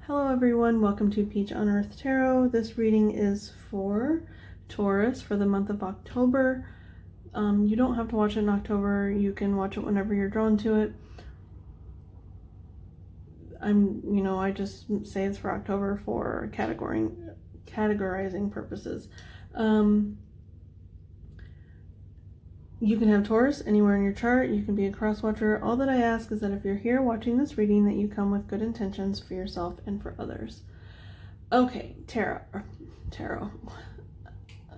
Hello everyone, welcome to Peach on Earth Tarot. This reading is for Taurus for the month of October. You don't have to watch it in October, you can watch it whenever you're drawn to it. I just say it's for October for categorizing purposes. You can have Taurus anywhere in your chart. You can be a cross watcher. All that I ask is that if you're here watching this reading, that you come with good intentions for yourself and for others. Okay, tarot.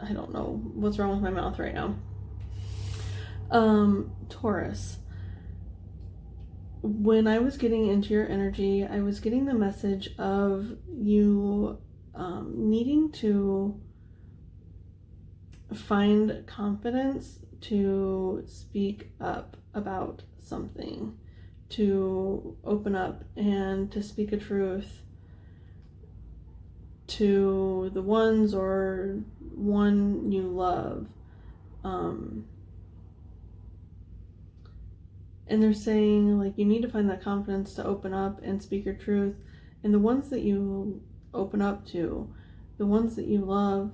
I don't know what's wrong with my mouth right now. Taurus. When I was getting into your energy, I was getting the message of you needing to find confidence to speak up about something, to open up and to speak a truth to the ones or one you love. And they're saying, like, you need to find that confidence to open up and speak your truth. And the ones that you open up to, the ones that you love,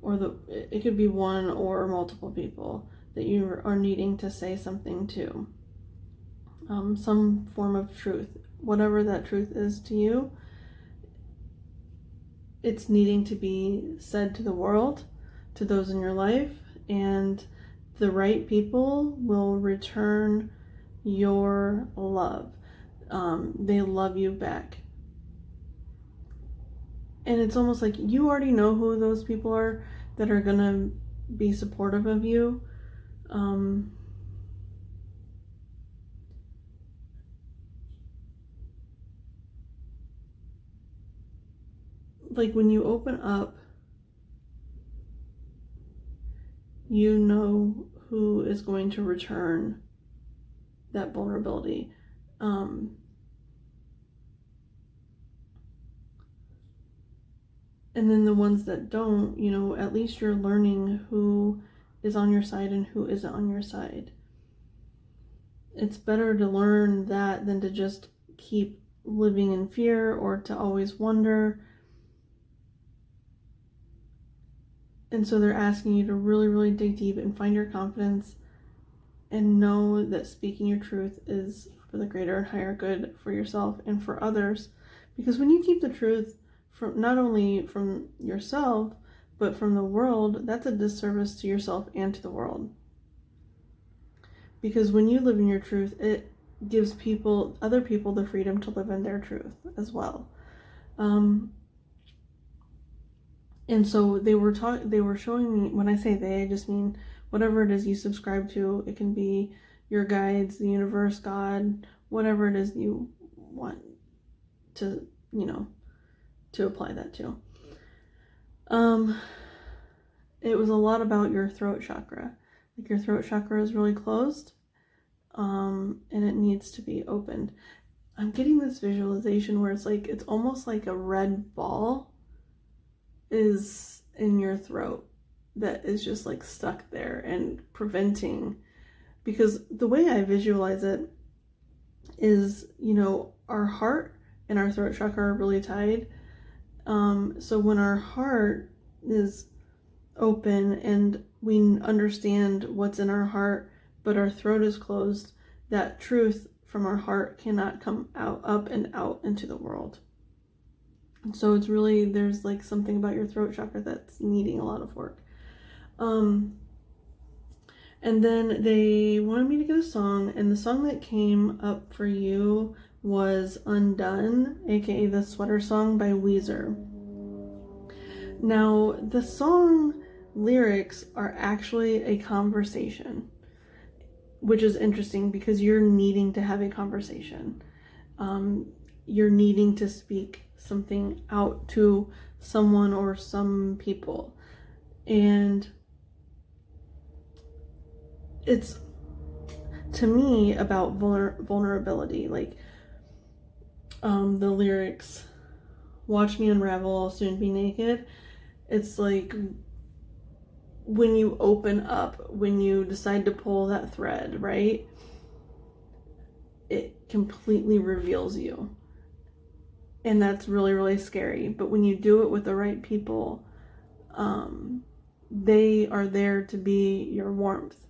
or it could be one or multiple people that you are needing to say something to. Some form of truth. Whatever that truth is to you, it's needing to be said to the world, to those in your life, and the right people will return your love. They love you back. And it's almost like you already know who those people are that are gonna be supportive of you. Like when you open up, you know who is going to return that vulnerability. And then the ones that don't, at least you're learning who is on your side and who isn't on your side. It's better to learn that than to just keep living in fear or to always wonder. And so they're asking you to really, really dig deep and find your confidence and know that speaking your truth is for the greater and higher good for yourself and for others. Because when you keep the truth from not only from yourself, but from the world, that's a disservice to yourself and to the world. Because when you live in your truth, it gives other people the freedom to live in their truth as well. And so they were showing me, when I say they, I just mean whatever it is you subscribe to. It can be your guides, the universe, God, whatever it is you want to, to apply that to. It was a lot about your throat chakra. Like your throat chakra is really closed, and it needs to be opened. I'm getting this visualization where it's almost like a red ball is in your throat that is just like stuck there and preventing, because the way I visualize it is, our heart and our throat chakra are really tied. So when our heart is open and we understand what's in our heart, but our throat is closed, that truth from our heart cannot come up and out into the world. So it's really, there's like something about your throat chakra that's needing a lot of work. And then they wanted me to get a song, and the song that came up for you was Undone, aka the Sweater Song by Weezer. Now, the song lyrics are actually a conversation, which is interesting because you're needing to have a conversation. You're needing to speak something out to someone or some people. And it's, to me, about vulnerability. Like, the lyrics, watch me unravel, I'll soon be naked. It's like when you open up, when you decide to pull that thread, right? It completely reveals you. And that's really, really scary. But when you do it with the right people, they are there to be your warmth.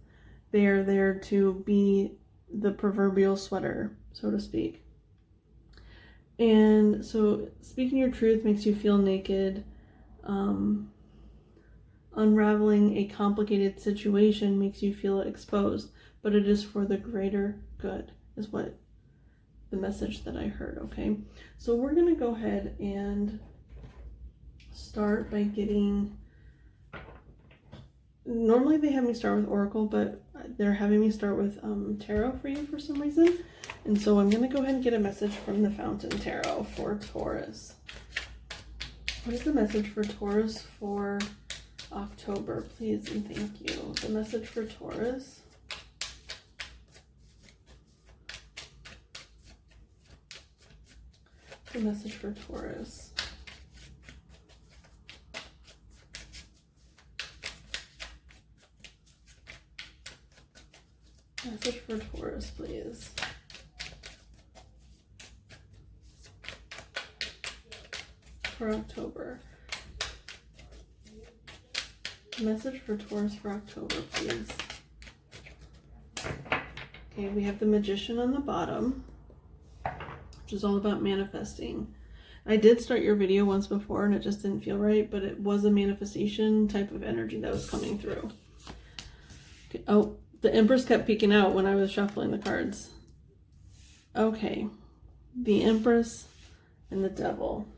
They are there to be the proverbial sweater, so to speak. And so speaking your truth makes you feel naked. Unraveling a complicated situation makes you feel exposed, but it is for the greater good, is what the message that I heard, okay? So we're going to go ahead and start by getting... Normally they have me start with Oracle, but they're having me start with Tarot for you for some reason. And so I'm going to go ahead and get a message from the Fountain Tarot for Taurus. What is the message for Taurus for October, please and thank you? The message for Taurus. The message for Taurus. Message for Taurus, please. For October. Message for Taurus for October, please. Okay, we have the Magician on the bottom, which is all about manifesting. I did start your video once before and it just didn't feel right, but it was a manifestation type of energy that was coming through. Okay. Oh, the Empress kept peeking out when I was shuffling the cards. Okay, the Empress and the Devil.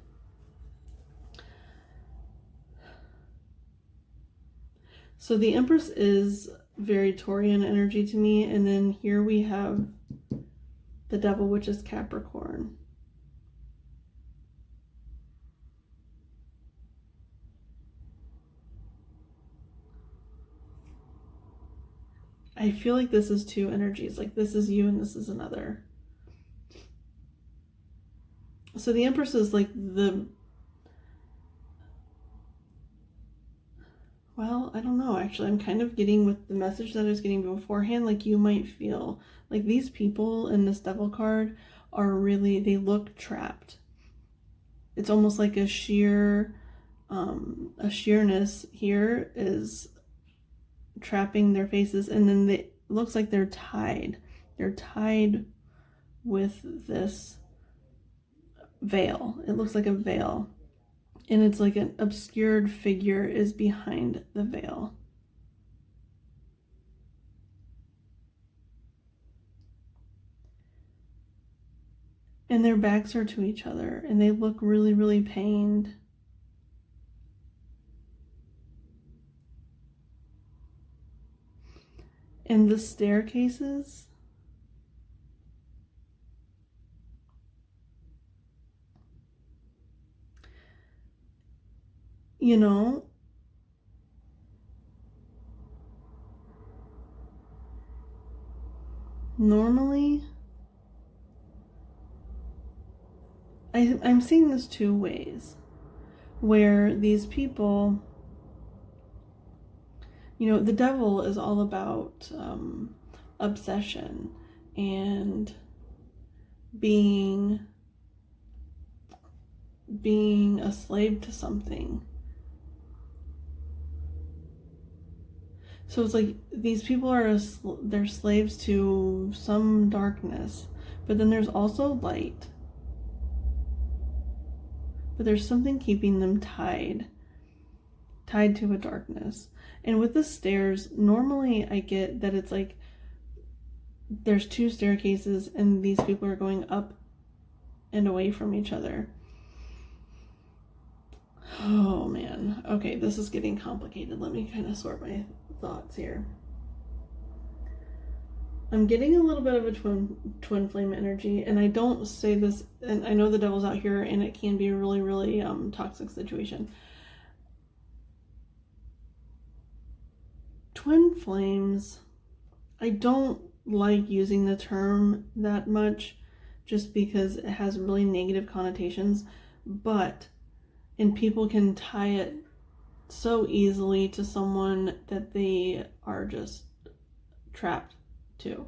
So the Empress is very Taurian energy to me. And then here we have the Devil, which is Capricorn. I feel like this is two energies. Like this is you and this is another. So the Empress is like the... Well, I don't know, actually. I'm kind of getting with the message that I was getting beforehand, like you might feel like these people in this Devil card are really, they look trapped. It's almost like a sheerness here is trapping their faces, and then it looks like they're tied. They're tied with this veil. It looks like a veil. And it's like an obscured figure is behind the veil. And their backs are to each other. And they look really, really pained. And the staircases... You know, normally, I'm seeing this two ways, where these people, you know, the Devil is all about obsession and being a slave to something. So it's like these people are they're slaves to some darkness, but then there's also light. But there's something keeping them tied to a darkness. And with the stairs, normally I get that it's like there's two staircases and these people are going up and away from each other. Oh man. Okay, this is getting complicated. Let me kind of sort my thoughts here. I'm getting a little bit of a twin flame energy, and I don't say this, and I know the Devil's out here and it can be a really, really toxic situation. Twin flames, I don't like using the term that much just because it has really negative connotations, and people can tie it so easily to someone that they are just trapped to.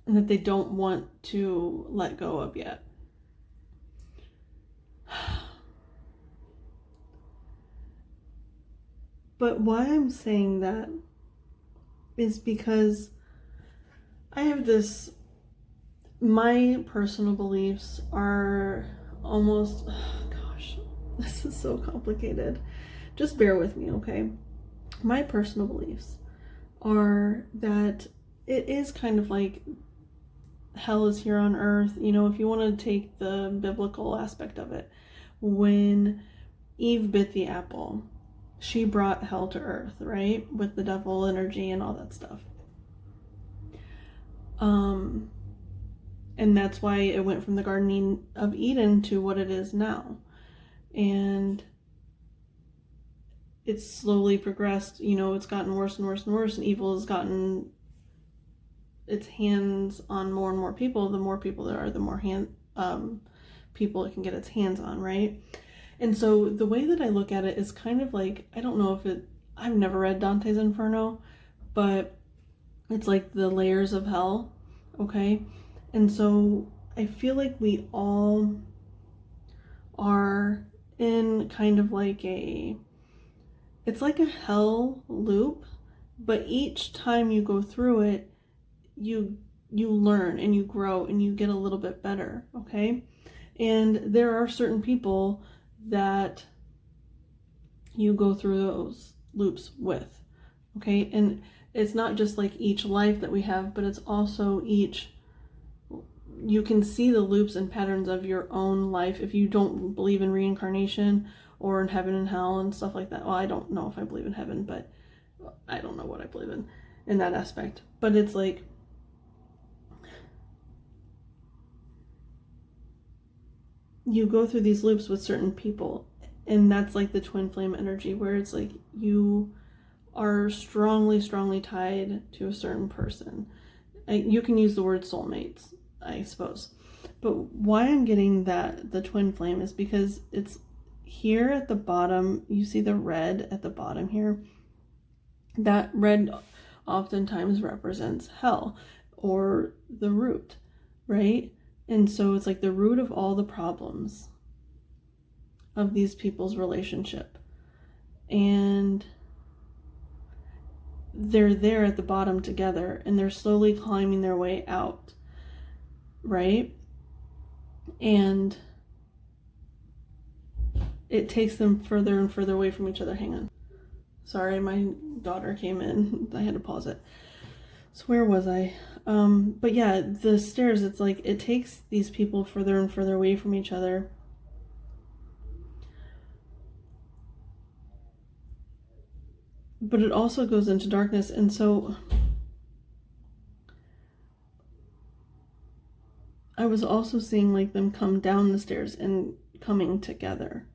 and that they don't want to let go of yet. But why I'm saying that is because I have this, my personal beliefs are almost, gosh, this is so complicated. Just bear with me, okay? My personal beliefs are that it is kind of like hell is here on earth. You know, if you want to take the biblical aspect of it, when Eve bit the apple, she brought hell to earth, right? With the devil energy and all that stuff. And that's why it went from the Garden of Eden to what it is now. And it's slowly progressed, you know, it's gotten worse and worse and worse, and evil has gotten its hands on more and more people. The more people there are, the more people it can get its hands on, right? And so the way that I look at it is kind of like, I don't know if I've never read Dante's Inferno, but it's like the layers of hell, okay? And so I feel like we all are in kind of like it's like a hell loop, but each time you go through it, you learn and you grow and you get a little bit better, okay? And there are certain people that you go through those loops with, okay? And it's not just like each life that we have, but it's also you can see the loops and patterns of your own life if you don't believe in reincarnation or in heaven and hell and stuff like that. Well, I don't know if I believe in heaven, but I don't know what I believe in that aspect. But it's like, you go through these loops with certain people, and that's like the twin flame energy, where it's like you are strongly tied to a certain person. You can use the word soulmates, I suppose. But why I'm getting the twin flame is because it's here at the bottom. You see the red at the bottom here? That red oftentimes represents hell or the root, right? And so it's like the root of all the problems of these people's relationship. And they're there at the bottom together, and they're slowly climbing their way out, right? And it takes them further and further away from each other. Hang on. Sorry, my daughter came in. I had to pause it. So where was I? But yeah, the stairs, it's like it takes these people further and further away from each other. But it also goes into darkness. And so I was also seeing like them come down the stairs and coming together.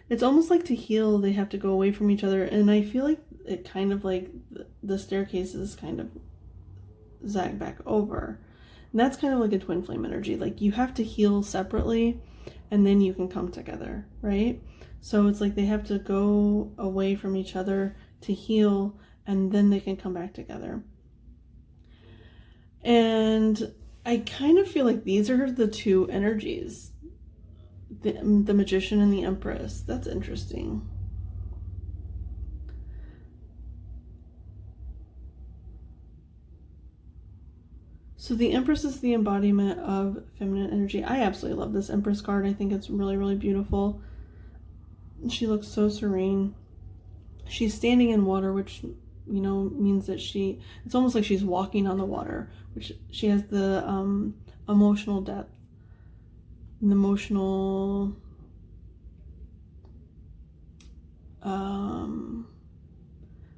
It's almost like to heal, they have to go away from each other. And I feel like it kind of like the staircases kind of zag back over. And that's kind of like a twin flame energy. Like you have to heal separately and then you can come together, right? So it's like they have to go away from each other to heal, and then they can come back together. And I kind of feel like these are the two energies, the Magician and the Empress. That's interesting. So the Empress is the embodiment of feminine energy. I absolutely love this Empress card. I think it's really, really beautiful. She looks so serene. She's standing in water, which, you know, means that it's almost like she's walking on the water, which she has the emotional depth, and the emotional,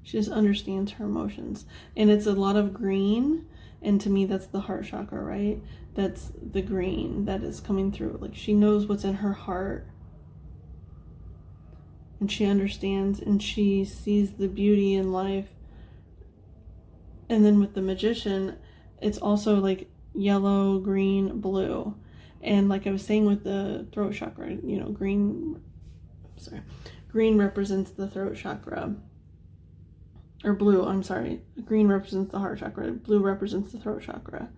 she just understands her emotions. And it's a lot of green. And to me, that's the heart chakra, right? That's the green that is coming through. Like she knows what's in her heart. And she understands and she sees the beauty in life. And then with the Magician, it's also like yellow, green, blue. And like I was saying with the throat chakra, you know, green green represents the throat chakra. Or blue, I'm sorry. Green represents the heart chakra. Blue represents the throat chakra.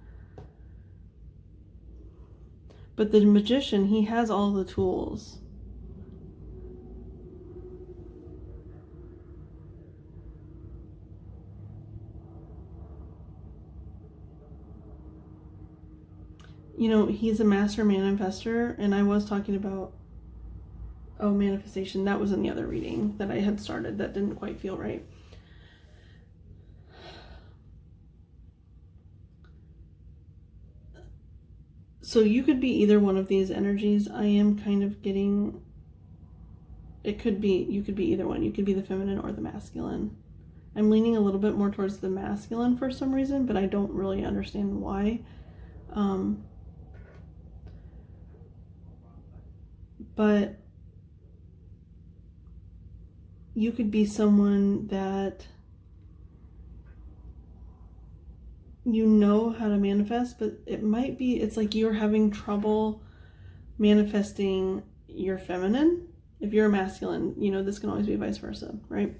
But the magician, he has all the tools. You know, he's a master manifester, and I was talking about, manifestation. That was in the other reading that I had started that didn't quite feel right. So you could be either one of these energies. I am kind of getting, you could be either one. You could be the feminine or the masculine. I'm leaning a little bit more towards the masculine for some reason, but I don't really understand why. But you could be someone that you know how to manifest, but it's like you're having trouble manifesting your feminine. If you're a masculine, you know, this can always be vice versa, right?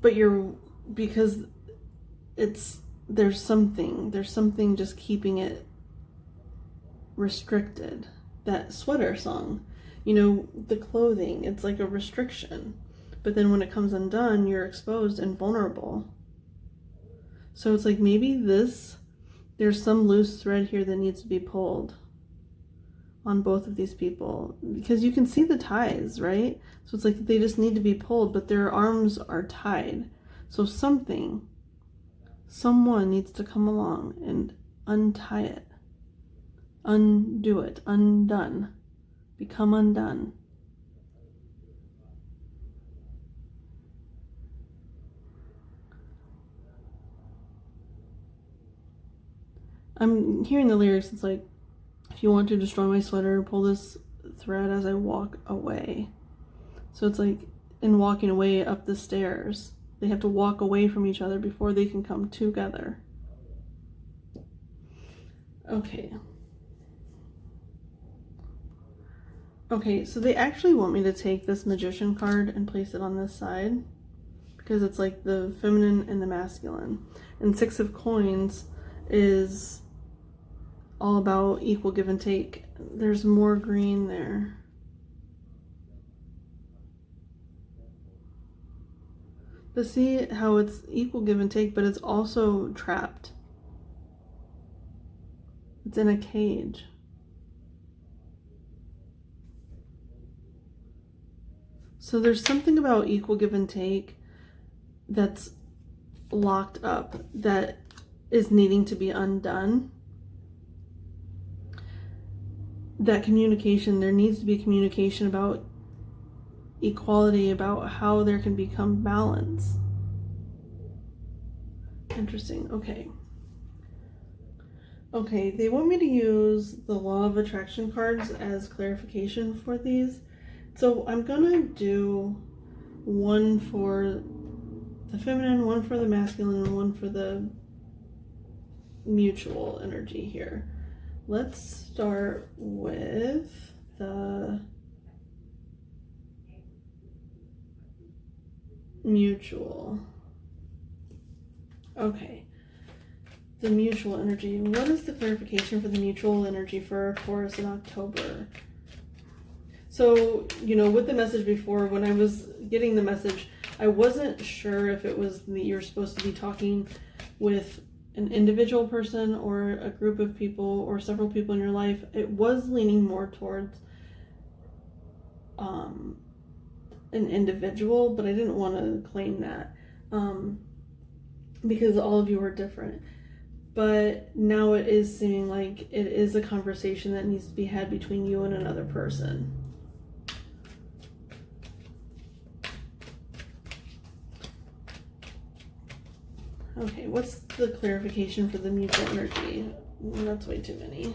But because there's something just keeping it restricted. That sweater song, you know, the clothing, it's like a restriction. But then when it comes undone, you're exposed and vulnerable. So it's like maybe there's some loose thread here that needs to be pulled on both of these people, because you can see the ties, right? So it's like they just need to be pulled, but their arms are tied. So someone needs to come along and untie it, undo it, undone, become undone. I'm hearing the lyrics. It's like, if you want to destroy my sweater, pull this thread as I walk away. So it's like in walking away up the stairs, they have to walk away from each other before they can come together. Okay. Okay, so they actually want me to take this magician card and place it on this side, because it's like the feminine and the masculine. And 6 of coins is all about equal give and take. There's more green there. But see how it's equal give and take, but it's also trapped. It's in a cage. So there's something about equal give and take that's locked up that is needing to be undone. That communication, there needs to be communication about equality, about how there can become balance. Interesting. Okay, they want me to use the law of attraction cards as clarification for these. So I'm gonna do one for the feminine, one for the masculine, and one for the mutual energy here. Let's start with the mutual. Okay. The mutual energy. What is the clarification for the mutual energy for Taurus in October? So, you know, with the message before, when I was getting the message, I wasn't sure if it was that you're supposed to be talking with an individual person or a group of people or several people in your life. It was leaning more towards an individual, but I didn't want to claim that because all of you are different. But now it is seeming like it is a conversation that needs to be had between you and another person. Okay, what's the clarification for the mutual energy? That's way too many.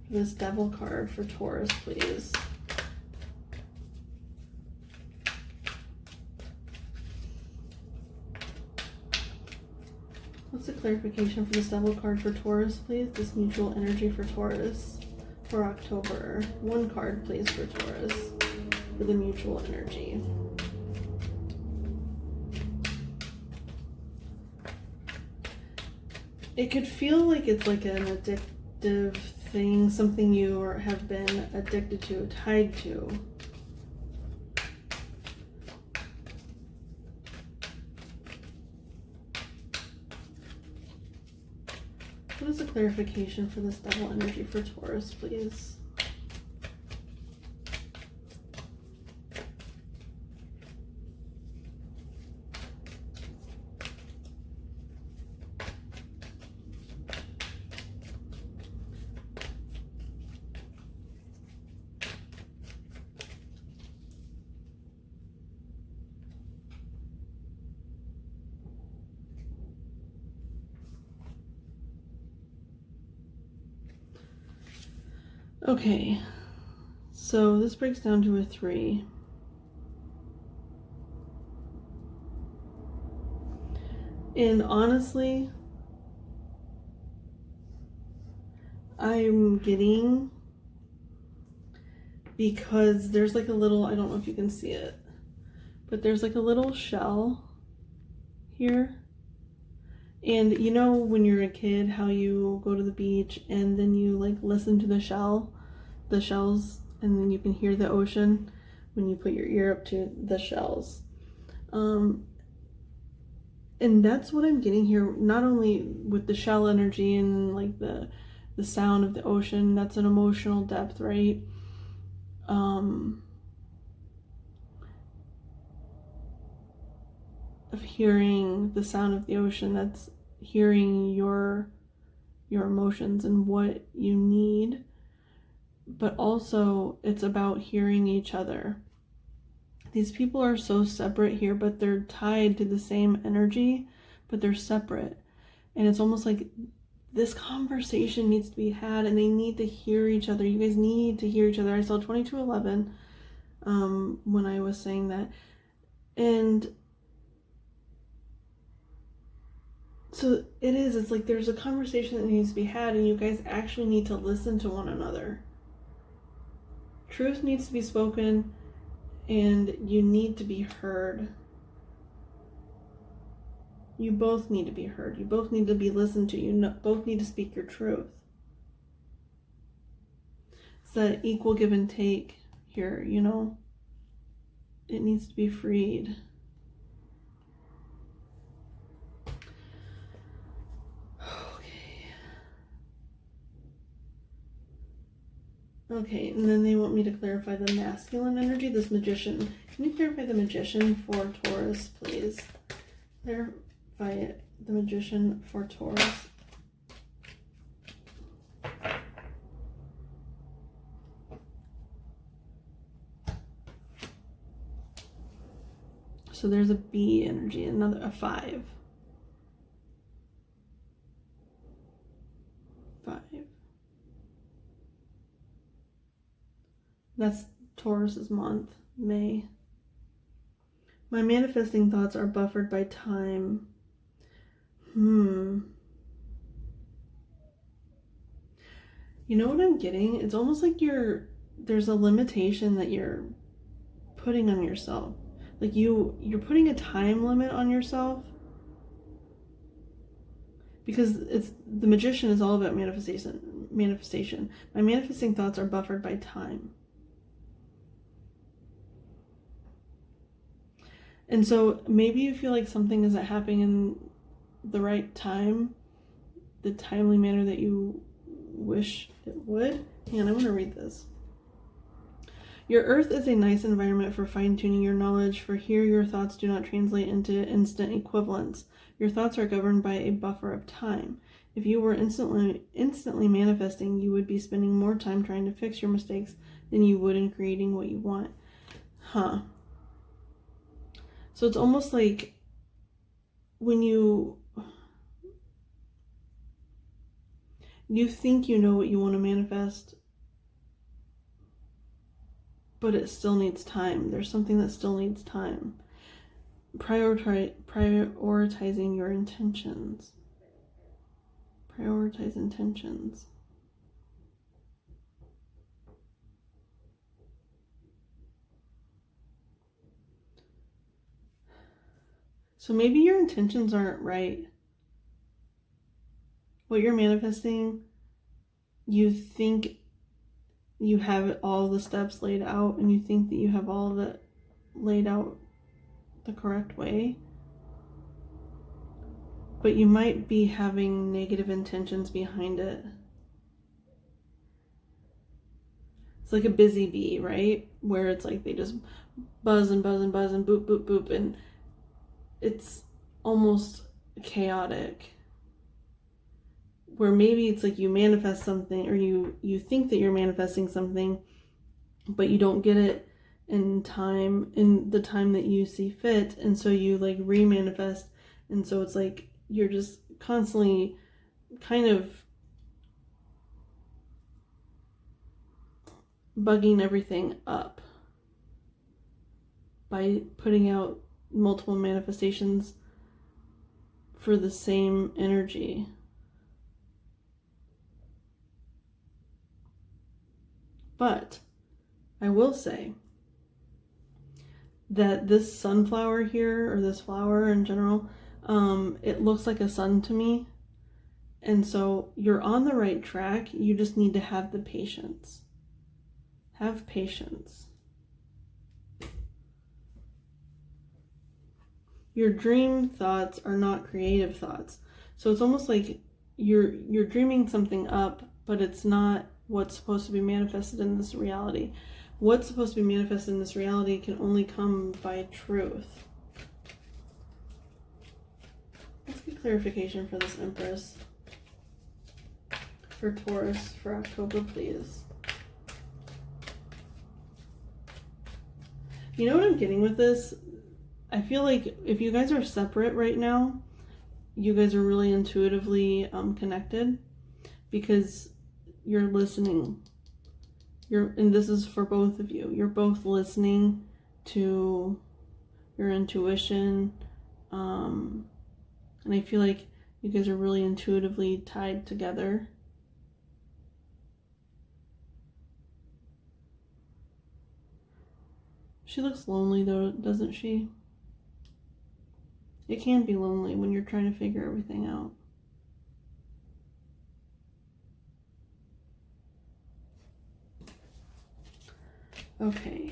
This devil card for Taurus, please. What's the clarification for this devil card for Taurus, please? This mutual energy for Taurus. for October. One card, please, for Taurus, for the mutual energy. It could feel like it's like an addictive thing, something you have been addicted to, tied to. What is the clarification for this double energy for Taurus, please? Okay, so this breaks down to a 3. And honestly, I'm getting, because there's like a little, I don't know if you can see it, but there's like a little shell here. And you know when you're a kid how you go to the beach and then you like listen to the shells, and then you can hear the ocean when you put your ear up to the shells. And that's what I'm getting here, not only with the shell energy and like the sound of the ocean, that's an emotional depth, right? Of hearing the sound of the ocean, that's hearing your emotions and what you need, but also it's about hearing each other. These people are so separate here, but they're tied to the same energy, but they're separate. And it's almost like this conversation needs to be had and they need to hear each other. You guys need to hear each other. I saw 2211 when I was saying that. And so it's like there's a conversation that needs to be had and you guys actually need to listen to one another. Truth needs to be spoken and you need to be heard. You both need to be heard. You both need to be listened to. You both need to speak your truth. It's that equal give and take here, you know? It needs to be freed. Okay, and then they want me to clarify the masculine energy, this magician. Can you clarify the magician for Taurus, please? Clarify the magician for Taurus. So there's a B energy, a 5. 5. That's Taurus's month, May. My manifesting thoughts are buffered by time. You know what I'm getting? It's almost like there's a limitation that you're putting on yourself. Like you're putting a time limit on yourself. Because the magician is all about manifestation. My manifesting thoughts are buffered by time. And so maybe you feel like something isn't happening in the right time, the timely manner that you wish it would. And I'm going to read this. Your earth is a nice environment for fine-tuning your knowledge, for here your thoughts do not translate into instant equivalence. Your thoughts are governed by a buffer of time. If you were instantly manifesting, you would be spending more time trying to fix your mistakes than you would in creating what you want. So it's almost like when you think you know what you want to manifest, but it still needs time. There's something that still needs time. Prioritizing your intentions. Prioritize intentions. So maybe your intentions aren't right. What you're manifesting, you think you have all the steps laid out, and you think that you have all of it laid out the correct way, but you might be having negative intentions behind it. It's like a busy bee, right? Where it's like they just buzz and buzz and buzz and boop, boop, boop, and it's almost chaotic. Where maybe it's like you manifest something, or you think that you're manifesting something, but you don't get it in the time that you see fit, and so you like re-manifest, and so it's like you're just constantly kind of bugging everything up by putting out multiple manifestations for the same energy. But I will say that this sunflower here, or this flower in general, it looks like a sun to me. And so you're on the right track. You just need to have the patience. Have patience. Your dream thoughts are not creative thoughts. So it's almost like you're dreaming something up, but it's not what's supposed to be manifested in this reality. What's supposed to be manifested in this reality can only come by truth. Let's get clarification for this Empress. For Taurus for October, please. You know what I'm getting with this? I feel like if you guys are separate right now, you guys are really intuitively connected, because you're listening. And this is for both of you. You're both listening to your intuition, and I feel like you guys are really intuitively tied together. She looks lonely though, doesn't she? It can be lonely when you're trying to figure everything out. Okay.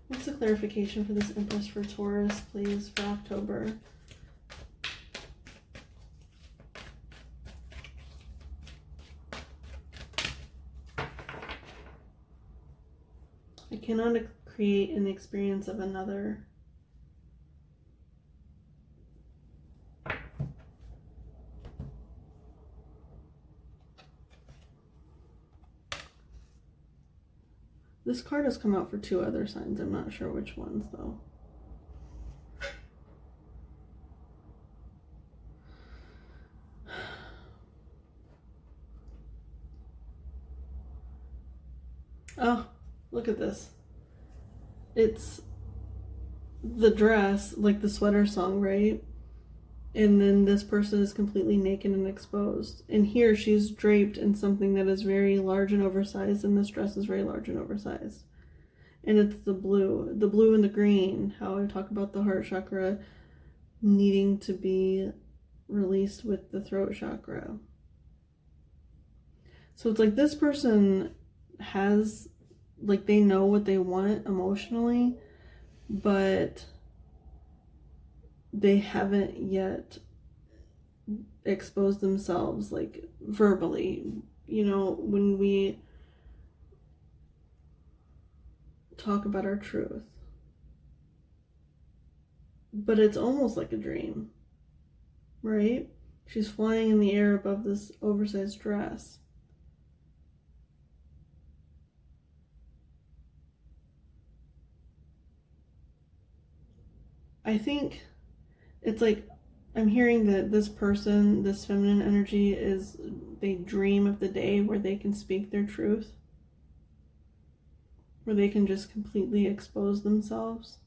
What's the clarification for this Empress for Taurus, please, for October? I cannot create an experience of another. This card has come out for 2 other signs. I'm not sure which ones, though. Oh, look at this. It's the dress, like the sweater song, right? And then this person is completely naked and exposed. And here she's draped in something that is very large and oversized, and this dress is very large and oversized. And it's the blue and the green, how I talk about the heart chakra needing to be released with the throat chakra. So it's like this person has, like, they know what they want emotionally, but they haven't yet exposed themselves, like, verbally. You know, when we talk about our truth. But it's almost like a dream, right? She's flying in the air above this oversized dress. I think it's like I'm hearing that this person, this feminine energy, is they dream of the day where they can speak their truth, where they can just completely expose themselves.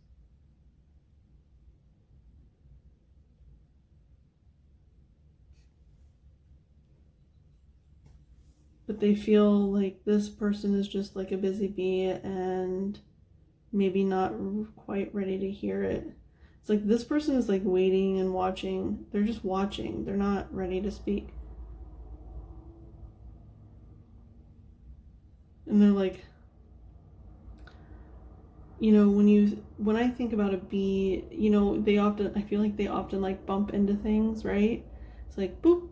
But they feel like this person is just like a busy bee, and maybe not quite ready to hear it. It's like this person is like waiting and watching. They're just watching. They're not ready to speak. And they're like, you know, when I think about a bee, you know, I feel like they often like bump into things, right? It's like boop,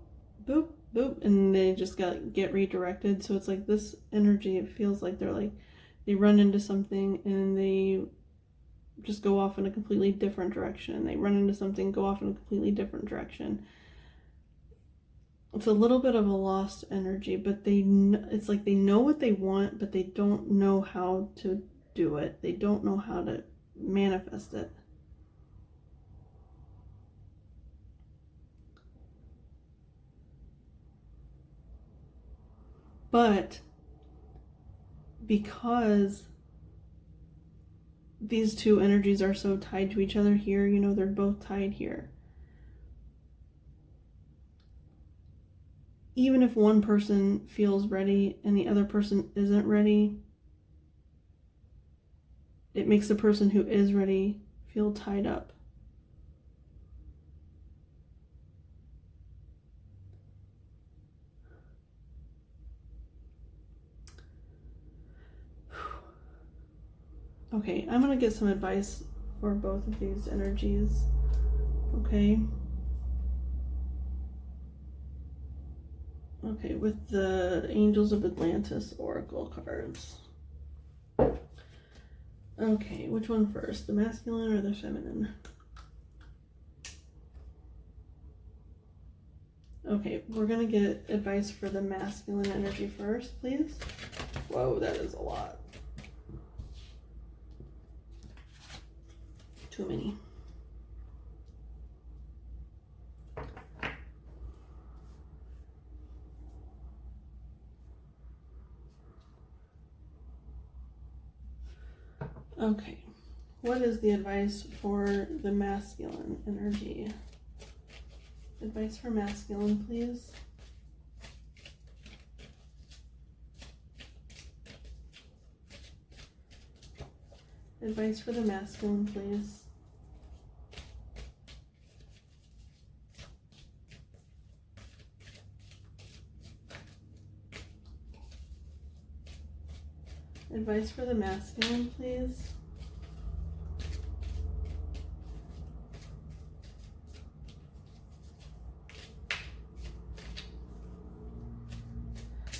boop, boop, and they just get redirected. So it's like this energy, it feels like they run into something and they just go off in a completely different direction. They run into something, go off in a completely different direction. It's a little bit of a lost energy, but it's like they know what they want, but they don't know how to do it. They don't know how to manifest it. But because these two energies are so tied to each other here, you know, they're both tied here. Even if one person feels ready and the other person isn't ready, it makes the person who is ready feel tied up. Okay, I'm going to get some advice for both of these energies. Okay. Okay, with the Angels of Atlantis Oracle cards. Okay, which one first? The masculine or the feminine? Okay, we're going to get advice for the masculine energy first, please. Whoa, that is a lot. Too many. Okay, what is the advice for the masculine energy? Advice for masculine, please. Advice for the masculine, please. Advice for the masculine, please.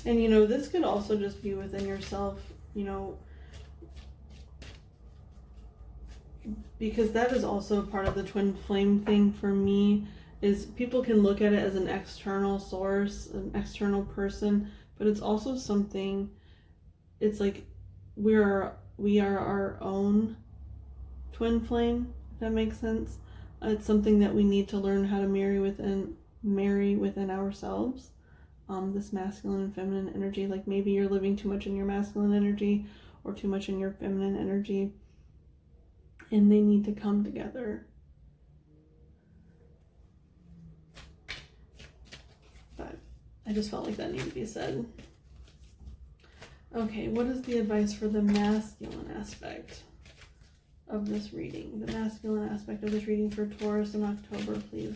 And you know, this could also just be within yourself, you know, because that is also part of the twin flame thing for me, is people can look at it as an external source, an external person, but it's also something, it's like we are our own twin flame, if that makes sense. It's something that we need to learn how to marry within ourselves. This masculine and feminine energy, like maybe you're living too much in your masculine energy or too much in your feminine energy, and they need to come together. But I just felt like that needed to be said. Okay, what is the advice for the masculine aspect of this reading? The masculine aspect of this reading for Taurus in October, please.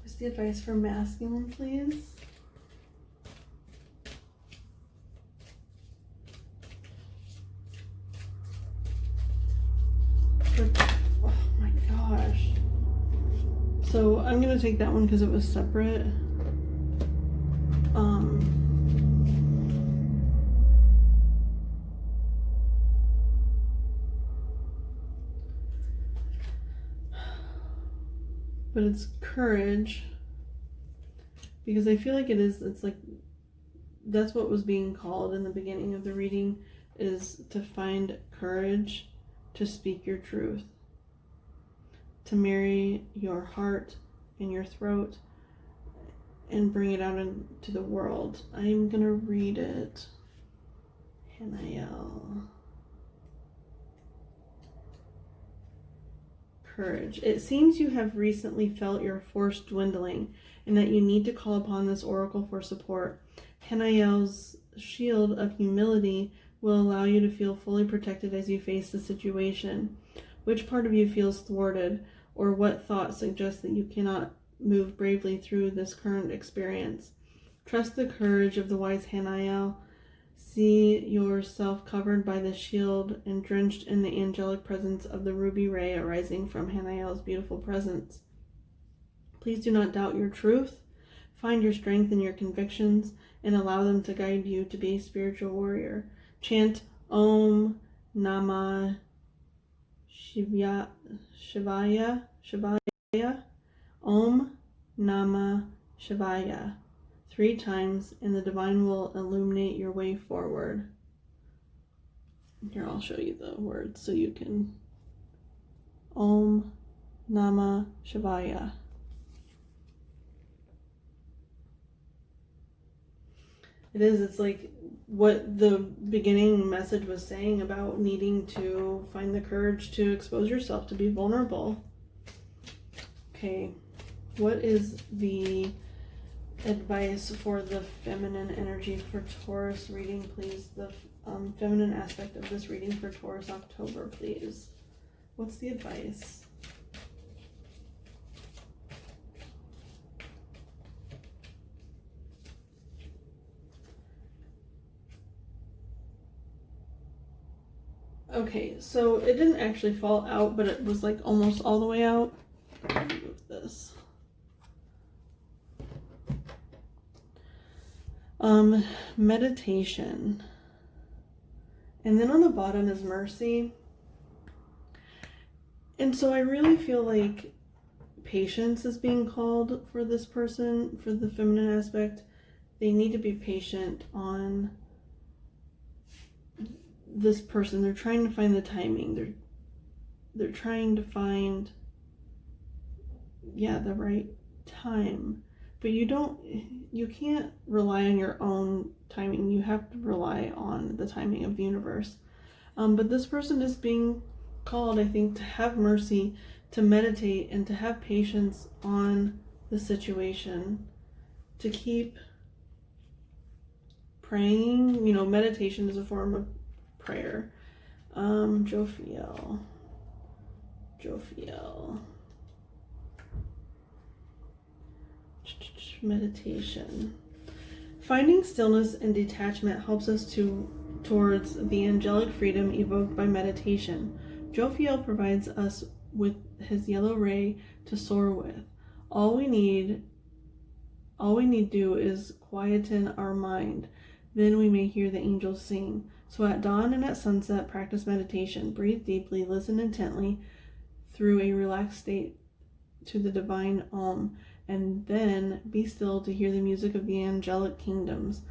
What's the advice for masculine, please? Oh my gosh. So I'm going to take that one because it was separate. But it's courage, because I feel like it's like that's what was being called in the beginning of the reading, is to find courage to speak your truth, to marry your heart and your throat and bring it out into the world. I'm gonna read it. Hanael. courage. It seems you have recently felt your force dwindling and that you need to call upon this oracle for support. Hanael's shield of humility will allow you to feel fully protected as you face the situation. Which part of you feels thwarted, or what thought suggests that you cannot move bravely through this current experience? Trust the courage of the wise Hanael. See yourself covered by the shield and drenched in the angelic presence of the ruby ray arising from Hanael's beautiful presence. Please do not doubt your truth. Find your strength in your convictions and allow them to guide you to be a spiritual warrior. Chant Om Namah Shivaya, Om Namah Shivaya 3 times, and the divine will illuminate your way forward. Here, I'll show you the words so you can. Om Namah Shivaya. It's like what the beginning message was saying about needing to find the courage to expose yourself, to be vulnerable. Okay, what is the advice for the feminine energy for Taurus reading, please? The feminine aspect of this reading for Taurus October, please. What's the advice? Okay, so it didn't actually fall out, but it was like almost all the way out. Let me move this. Meditation. And then on the bottom is mercy. And so I really feel like patience is being called for this person, for the feminine aspect. They need to be patient on this person. They're trying to find the timing. They're trying to find the right time. But you can't rely on your own timing. You have to rely on the timing of the universe. But this person is being called, I think, to have mercy, to meditate, and to have patience on the situation, to keep praying. Meditation is a form of prayer. Jophiel. Meditation. Finding stillness and detachment helps us towards the angelic freedom evoked by meditation. Jophiel provides us with his yellow ray to soar with. All we need do is quieten our mind. Then we may hear the angels sing. So at dawn and at sunset, practice meditation. Breathe deeply, listen intently through a relaxed state to the divine Om, and then be still to hear the music of the angelic kingdoms.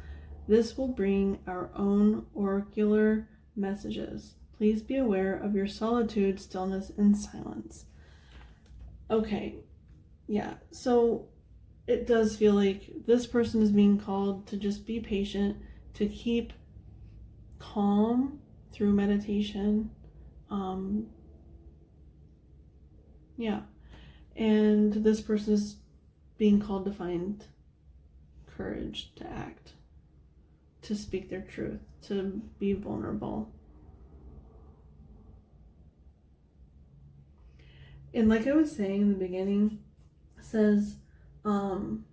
This will bring our own oracular messages. Please be aware of your solitude, stillness, and silence. Okay, yeah, so it does feel like this person is being called to just be patient, to keep calm through meditation. And this person is being called to find courage to act, to speak their truth, to be vulnerable. And like I was saying in the beginning, it says, I'm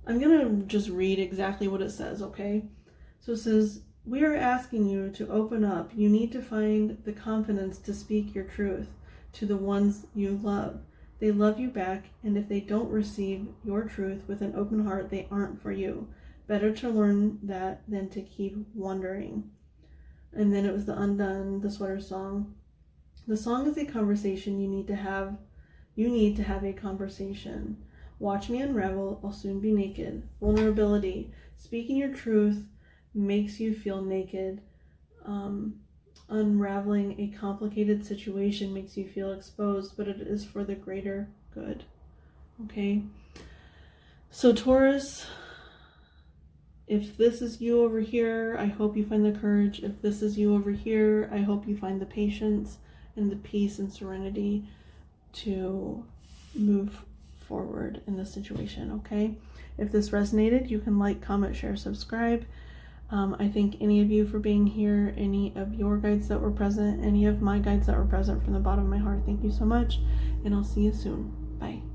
going to just read exactly what it says, okay? So it says, we are asking you to open up. You need to find the confidence to speak your truth to the ones you love. They love you back, and if they don't receive your truth with an open heart, they aren't for you. Better to learn that than to keep wondering. And then it was the Undone, the Sweater Song. The song is a conversation you need to have. You need to have a conversation. Watch me unravel, I'll soon be naked. Vulnerability. Speaking your truth makes you feel naked. Unraveling a complicated situation makes you feel exposed, but it is for the greater good. Okay? So Taurus, if this is you over here, I hope you find the courage. If this is you over here, I hope you find the patience. and the peace and serenity to move forward in this situation, okay? If this resonated, you can like, comment, share, subscribe. I thank any of you for being here, any of your guides that were present, any of my guides that were present from the bottom of my heart. Thank you so much, and I'll see you soon. Bye.